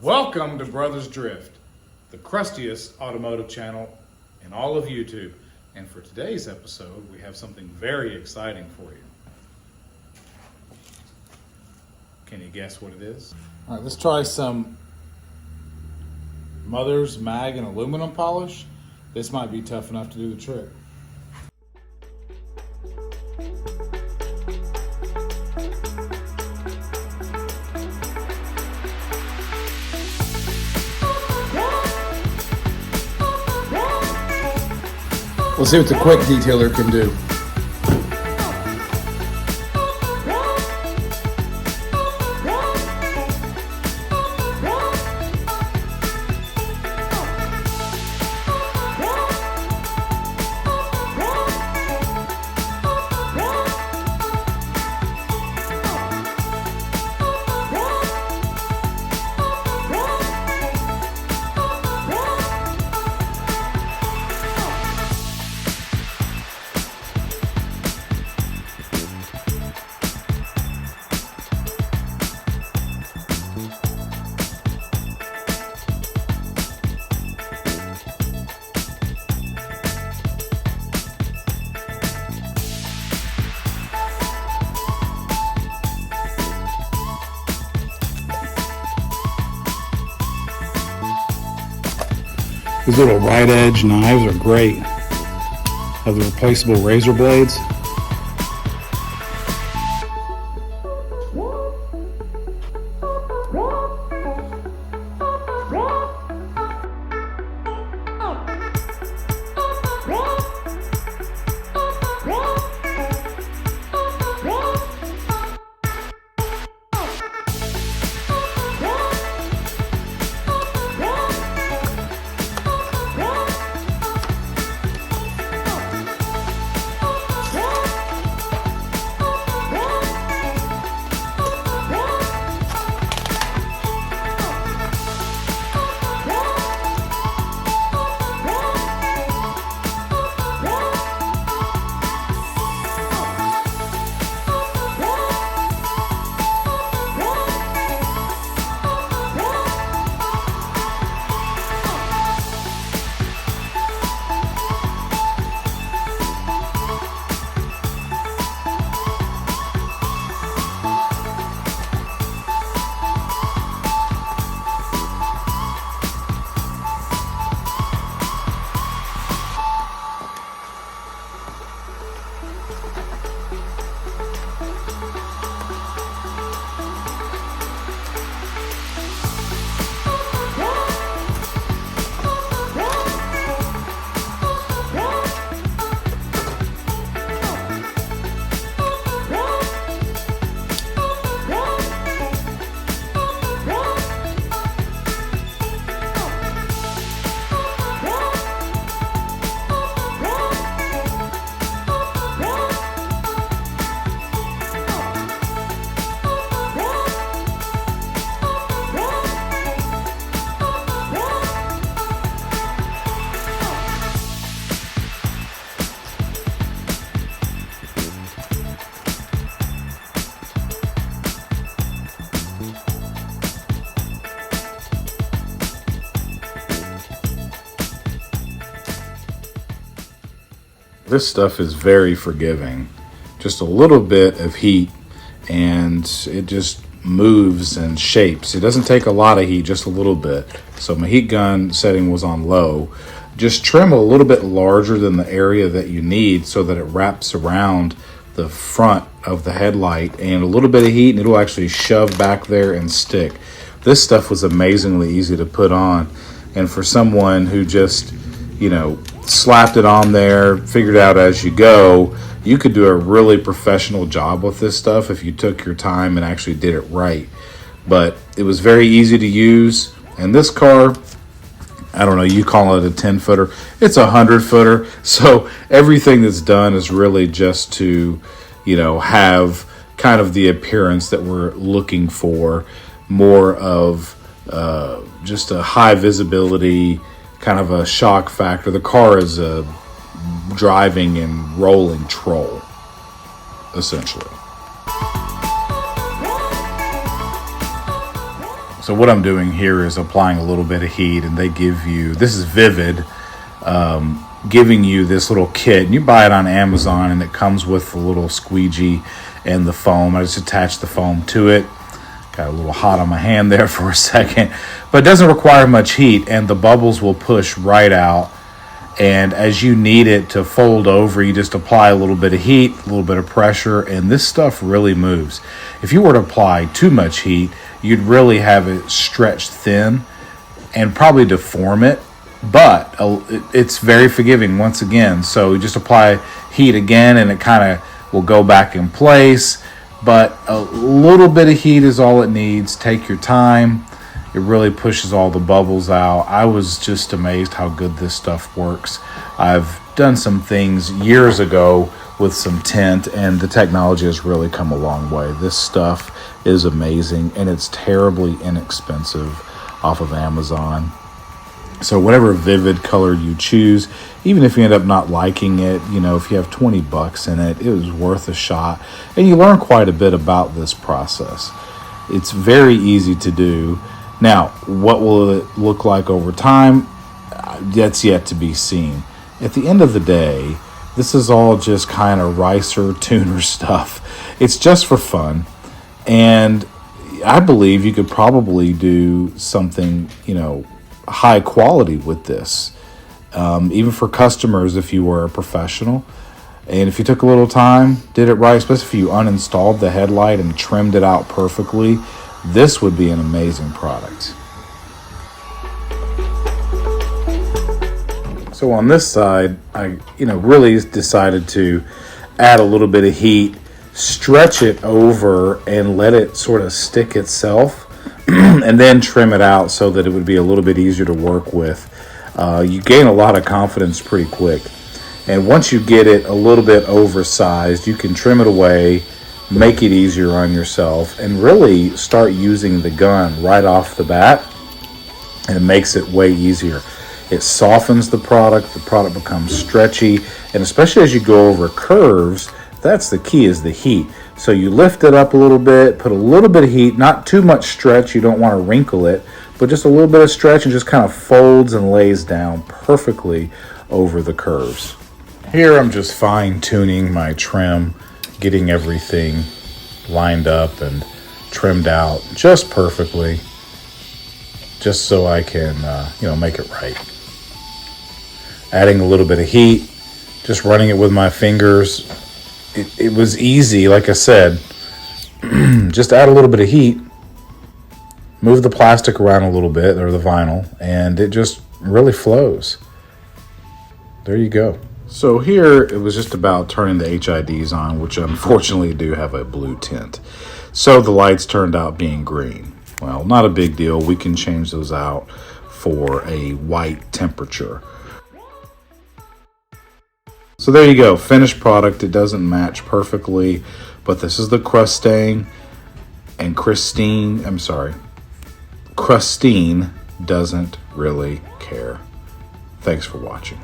Welcome to Brothers Drift, the crustiest automotive channel in all of YouTube. And for today's episode, we have something very exciting for you. Can you guess what it is? All right, let's try some Mother's Mag and aluminum polish. This might be tough enough to do the trick. We'll see what the quick detailer can do. These little right edge knives are great. Have the replaceable razor blades. This stuff is very forgiving. Just a little bit of heat and it just moves and shapes. It doesn't take a lot of heat, just a little bit. So my heat gun setting was on low. Just trim a little bit larger than the area that you need so that it wraps around the front of the headlight, and a little bit of heat and it'll actually shove back there and stick. This stuff was amazingly easy to put on, and for someone who just, slapped it on there, figured out as you go, you could do a really professional job with this stuff if you took your time and actually did it right. But it was very easy to use, and this car, I don't know, you call it a 10-footer, it's a 100-footer, so everything that's done is really just to, have kind of the appearance that we're looking for, more of just a high visibility, kind of a shock factor. The car is a driving and rolling troll, essentially. So what I'm doing here is applying a little bit of heat, and they give you, this is Vivid, giving you this little kit. And you buy it on Amazon, and it comes with the little squeegee and the foam. I just attached the foam to it. Got a little hot on my hand there for a second, but it doesn't require much heat, and the bubbles will push right out. And as you need it to fold over, you just apply a little bit of heat, a little bit of pressure, and this stuff really moves. If you were to apply too much heat, you'd really have it stretched thin and probably deform it, but it's very forgiving once again. So you just apply heat again, and it kind of will go back in place. But a little bit of heat is all it needs. Take your time. It really pushes all the bubbles out. I was just amazed how good this stuff works. I've done some things years ago with some tint, and the technology has really come a long way. This stuff is amazing, and it's terribly inexpensive off of Amazon. So whatever Vivid color you choose, even if you end up not liking it, you know, if you have 20 bucks in it, it was worth a shot. And you learn quite a bit about this process. It's very easy to do. Now, what will it look like over time? That's yet to be seen. At the end of the day, this is all just kind of ricer, tuner stuff. It's just for fun. And I believe you could probably do something, you know, high quality with this, even for customers if you were a professional. And if you took a little time, did it right, especially if you uninstalled the headlight and trimmed it out perfectly, this would be an amazing product. So on this side, I really decided to add a little bit of heat, stretch it over, and let it sort of stick itself, and then trim it out so that it would be a little bit easier to work with. You gain a lot of confidence pretty quick. And once you get it a little bit oversized, you can trim it away, make it easier on yourself, and really start using the gun right off the bat, and it makes it way easier. It softens the product becomes stretchy, and especially as you go over curves, that's the key, is the heat. So you lift it up a little bit, put a little bit of heat, not too much stretch, you don't want to wrinkle it, but just a little bit of stretch, and just kind of folds and lays down perfectly over the curves. Here I'm just fine-tuning my trim, getting everything lined up and trimmed out just perfectly, just so I can make it right. Adding a little bit of heat, just running it with my fingers. It was easy, like I said. Just add a little bit of heat, move the plastic around a little bit, or the vinyl, and it just really flows. There you go. So here it was just about turning the HIDs on, which unfortunately do have a blue tint. So the lights turned out being green. Well, not a big deal. We can change those out for a white temperature. So there you go, finished product. It doesn't match perfectly, but this is the crusting, and Christine doesn't really care. Thanks for watching.